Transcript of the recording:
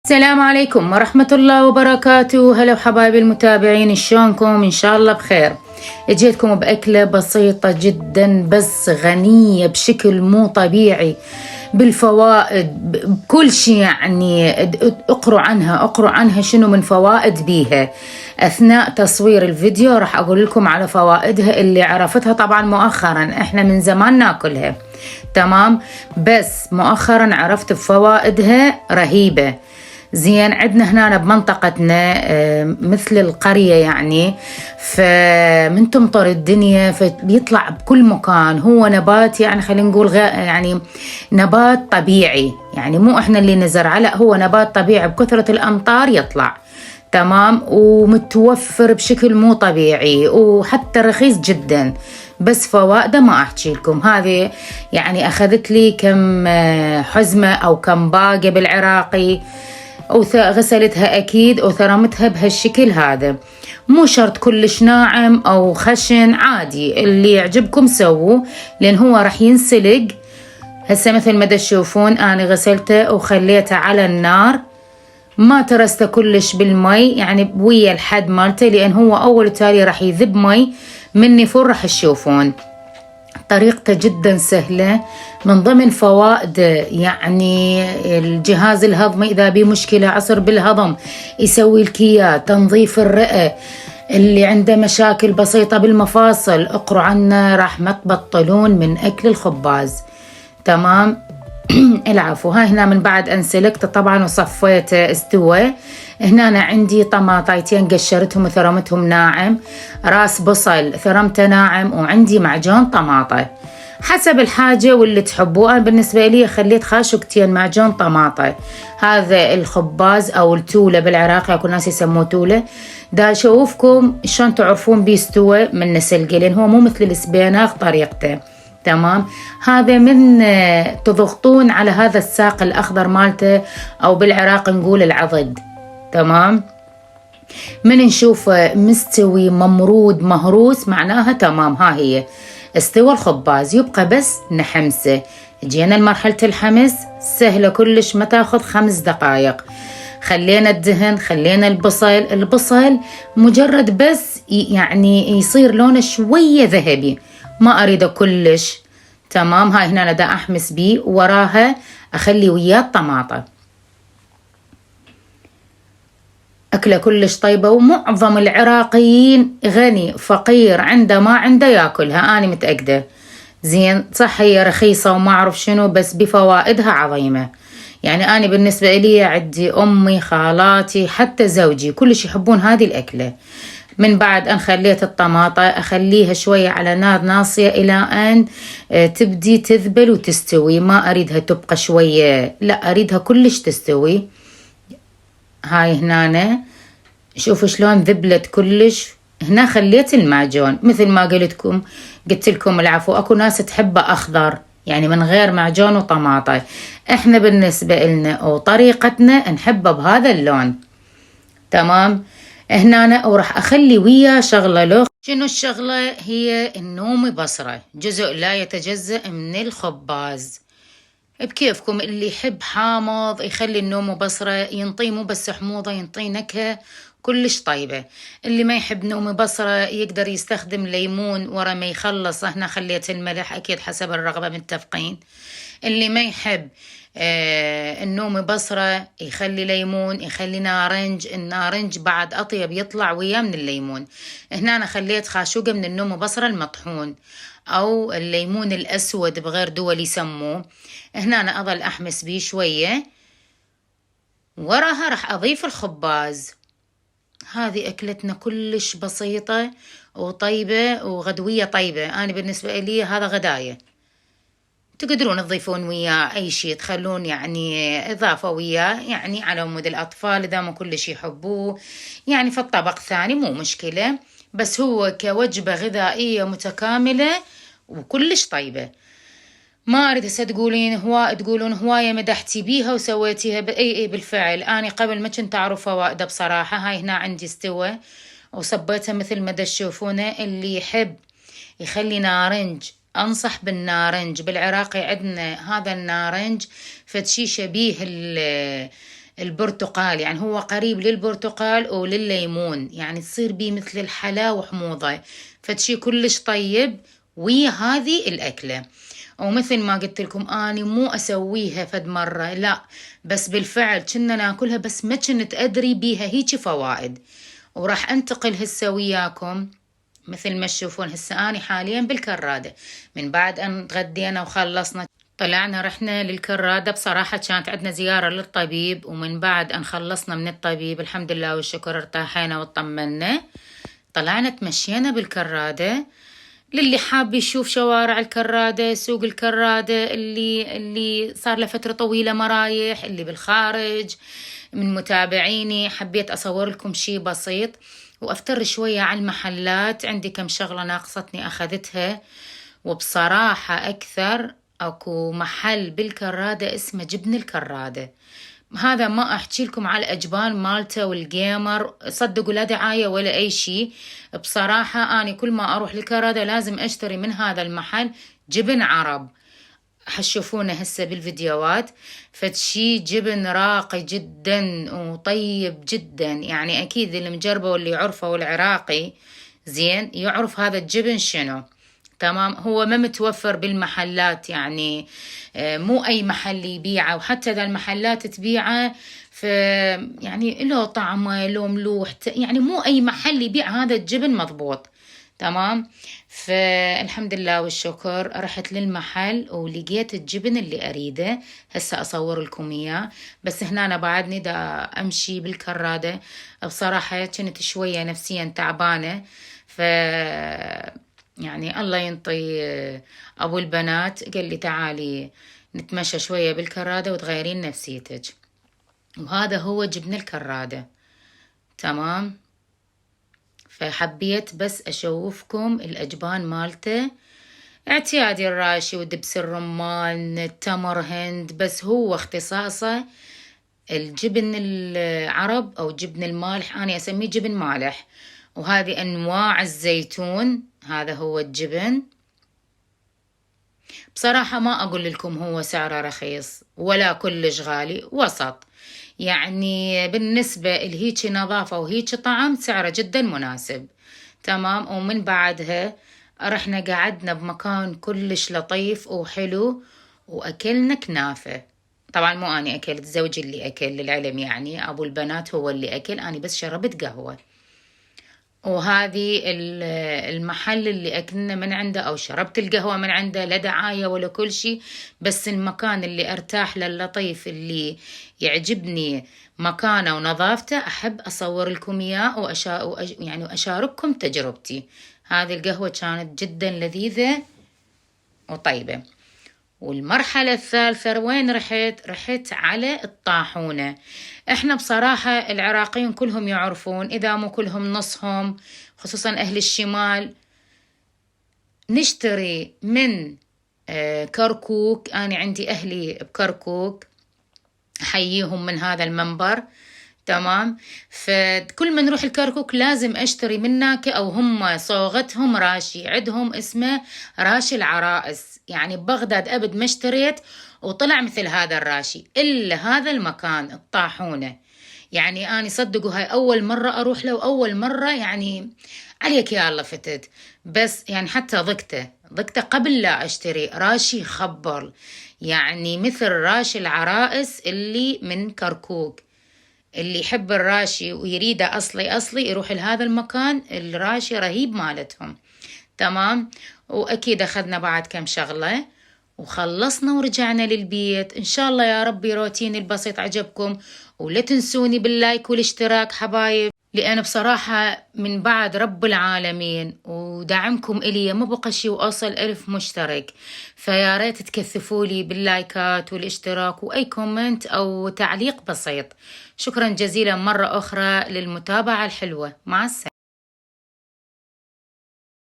السلام عليكم ورحمة الله وبركاته. هلا وحبايبي المتابعين، شلونكم؟ إن شاء الله بخير. اجيتكم بأكلة بسيطة جدا بس غنية بشكل مو طبيعي بالفوائد، بكل شيء. يعني اقروا عنها شنو من فوائد بيها. أثناء تصوير الفيديو راح أقول لكم على فوائدها اللي عرفتها طبعا مؤخرا، احنا من زمان ناكلها تمام، بس مؤخرا عرفت بفوائدها رهيبة. زين، عندنا هنا بمنطقتنا مثل القرية يعني، فمن تمطر الدنيا فبيطلع بكل مكان. هو نبات يعني خلينا نقول يعني نبات طبيعي، يعني مو احنا اللي نزرعه، لا هو نبات طبيعي بكثرة الأمطار يطلع تمام، ومتوفر بشكل مو طبيعي وحتى رخيص جدا. بس فوائده ما احكي لكم. هذه يعني اخذت لي كم حزمة او كم باقة بالعراقي، وغسلتها أكيد وثرمتها بهالشكل هذا. مو شرط كلش ناعم أو خشن، عادي اللي يعجبكم سووا، لأن هو رح ينسلق. هسه مثل ما تشوفون أنا غسلته وخليته على النار، ما ترسته كلش بالمي، يعني ويا الحد مالته، لأن هو أول تالي رح يذب مي مني فور. رح تشوفون طريقته جدا سهلة. من ضمن فوائد يعني الجهاز الهضمي إذا بيه مشكلة عسر بالهضم يسوي الكيا، تنظيف الرئة، اللي عنده مشاكل بسيطة بالمفاصل اقروا عنه راح ما تبطلون من أكل الخباز تمام. العفو. هاي هنا من بعد أن سلقته طبعا وصفيته استوى. هنا أنا عندي طماطايتين قشرتهم وثرمتهم ناعم، راس بصل ثرمته ناعم، وعندي معجون طماطة حسب الحاجة واللي تحبوه. أنا بالنسبة لي خليت خاشقتين معجون طماطة. هذا الخباز أو التولة بالعراق، يكون ناس يسموه تولة. دا أشوفكم شلون تعرفون بيستوى من نسلقه، لأن هو مو مثل السبيناغ طريقته تمام. هذا من تضغطون على هذا الساق الأخضر مالته، أو بالعراق نقول العضد تمام. من نشوفه مستوي ممرود مهروس معناها تمام، ها هي استوى الخباز. يبقى بس نحمسه. جينا لمرحلة الحمس سهلة كلش، ما تاخذ 5 دقائق. خلينا الدهن، خلينا البصل مجرد بس يعني يصير لونه شوية ذهبي، ما أريده كلش تمام. هاي هنا أنا دا أحمس بيه، وراها أخلي وياه الطماطة. أكلة كلش طيبة، ومعظم العراقيين غني فقير عنده ما عنده ياكلها، أنا متأكدة. زين صح هي رخيصة وما أعرف شنو، بس بفوائدها عظيمة. يعني أنا بالنسبة لي عندي أمي خالاتي حتى زوجي كلش يحبون هذه الأكلة. من بعد أن خليت الطماطة أخليها شوية على نار ناصية إلى أن تبدي تذبل وتستوي. ما أريدها تبقى شوية، لا أريدها كلش تستوي. هاي هنا شوفوا شلون ذبلت كلش. هنا خليت المعجون مثل ما قلت لكم العفو. أكو ناس تحبه أخضر يعني من غير معجون وطماطة، إحنا بالنسبة لنا وطريقتنا نحبه بهذا اللون تمام. هنا أنا وراح أخلي وياه شغلة له. شنو الشغلة؟ هي النوم بصرة، جزء لا يتجزأ من الخباز. بكيفكم، اللي يحب حامض يخلي النوم بصرة، ينطي مو بس حموضة، ينطي نكهة كلش طيبة. اللي ما يحب نوم بصرة يقدر يستخدم ليمون ورا ما يخلص. هنا خليت الملح أكيد حسب الرغبة، متفقين. اللي ما يحب النوم بصرة يخلي ليمون، يخلي نارنج. النارنج بعد أطيب يطلع وياه من الليمون. هنا أنا خليت خاشوقة من النوم بصرة المطحون، أو الليمون الأسود بغير دول يسموه. هنا أنا أظل أحمس بيه شوية، وراها راح أضيف الخباز. هذه أكلتنا كلش بسيطة وطيبة وغدوية طيبة. أنا بالنسبة لي هذا غداية، تقدرون تضيفون وياه أي شيء، تخلون يعني إضافة وياه يعني على مود الأطفال إذا ما كلش يحبوه، يعني في الطبق ثاني مو مشكلة. بس هو كوجبة غذائية متكاملة وكلش طيبة. ما أريد هسه تقولون هواية مدحتي بيها وسويتيها أي بالفعل. أنا قبل ما كنت أعرف فوائده بصراحة. هاي هنا عندي استوى وصبيتها مثل ما تشوفونه. اللي يحب يخلي نارنج أنصح بالنارنج. بالعراقي عندنا هذا النارنج فتشي شبيه البرتقال، يعني هو قريب للبرتقال وللليمون، يعني تصير بيه مثل الحلا وحموضة، فتشي كلش طيب وهذه الأكلة. ومثل ما قلت لكم أني مو أسويها فد مرة، لا، بس بالفعل كنا ناكلها، بس ما كنت أدري بيها هيجي فوائد. وراح أنتقل هسه وياكم مثل ما تشوفون هسه أني حاليا بالكرادة. من بعد أن تغدينا وخلصنا طلعنا رحنا للكرادة. بصراحة كانت عندنا زيارة للطبيب، ومن بعد أن خلصنا من الطبيب الحمد لله والشكر ارتاحينا وطمنا. طلعنا تمشينا بالكرادة. للي حاب يشوف شوارع الكرادة، سوق الكرادة، اللي صار له فترة طويلة مرايح، اللي بالخارج من متابعيني، حبيت أصور لكم شي بسيط وأفتر شوية على المحلات. عندي كم شغلة ناقصتني أخذتها. وبصراحة أكثر أكو محل بالكرادة اسمه جبن الكرادة. هذا ما أحكي لكم على الأجبان مالته والجيمر، صدقوا لا دعاية ولا أي شيء. بصراحة أنا كل ما أروح للكرادة لازم أشتري من هذا المحل جبن عرب، حتشوفونه هسه بالفيديوهات. فتشي جبن راقي جدا وطيب جدا، يعني أكيد اللي مجربه واللي يعرفه والعراقي زين يعرف هذا الجبن شنو. تمام، هو ما متوفر بالمحلات، يعني مو أي محل يبيعه، وحتى إذا المحلات تبيعه يعني له طعمه له ملوح، يعني مو أي محل يبيع هذا الجبن مضبوط. تمام، فالحمد لله والشكر رحت للمحل ولقيت الجبن اللي أريده. هسه أصور لكم إياه، بس هنا أنا بعدني دا أمشي بالكرادة. بصراحة كنت شوية نفسيا تعبانة، يعني الله ينطي أبو البنات قال لي تعالي نتمشى شوية بالكرادة وتغيرين نفسيتك. وهذا هو جبن الكرادة. تمام، فحبيت بس أشوفكم الأجبان مالته. اعتيادي الراشي ودبس الرمان التمر هند، بس هو اختصاصه الجبن العرب أو جبن المالح، أنا أسميه جبن مالح. وهذه أنواع الزيتون، هذا هو الجبن. بصراحة ما أقول لكم هو سعره رخيص ولا كلش غالي، وسط، يعني بالنسبة لهيك نظافة وهيك طعم سعره جدا مناسب. تمام، ومن بعدها رحنا قعدنا بمكان كلش لطيف وحلو وأكلنا كنافة. طبعا مو أنا أكلت، زوجي اللي أكل للعلم، يعني أبو البنات هو اللي أكل، أنا بس شربت قهوة. وهذه المحل اللي أكلنا من عنده أو شربت القهوة من عنده، لا دعاية ولا كل شيء، بس المكان اللي أرتاح للطيف اللي يعجبني مكانه ونظافته أحب أصور لكم إياه يعني وأشارككم تجربتي. هذه القهوة كانت جدا لذيذة وطيبة. والمرحلة الثالثة وين رحت على الطاحونة. احنا بصراحة العراقيين كلهم يعرفون، إذا مو كلهم نصهم، خصوصا أهل الشمال، نشتري من كركوك. أنا عندي أهلي بكركوك، أحييهم من هذا المنبر. تمام، فكل ما نروح الكركوك لازم أشتري منك، أو هم صوغتهم راشي، عندهم اسمه راشي العرائس، يعني ببغداد أبد ما اشتريت وطلع مثل هذا الراشي إلا هذا المكان الطاحونة. يعني أنا صدقوا هاي أول مرة أروح له، وأول مرة يعني عليك يا الله فتت، بس يعني حتى ضقته قبل لا أشتري. راشي خبر، يعني مثل راشي العرائس اللي من كركوك. اللي يحب الراشي ويريده أصلي يروح لهذا المكان، الراشي رهيب مالتهم. تمام، وأكيد أخذنا بعد كم شغلة وخلصنا ورجعنا للبيت. إن شاء الله يا ربي روتيني البسيط عجبكم، ولا تنسوني باللايك والاشتراك حبايب، لأن بصراحة من بعد رب العالمين ودعمكم إلي ما بقى شي وأوصل 1000 مشترك، فيا ريت تكثفولي باللايكات والاشتراك وأي كومنت أو تعليق بسيط. شكرا جزيلا مرة أخرى للمتابعة الحلوة، مع السلامة.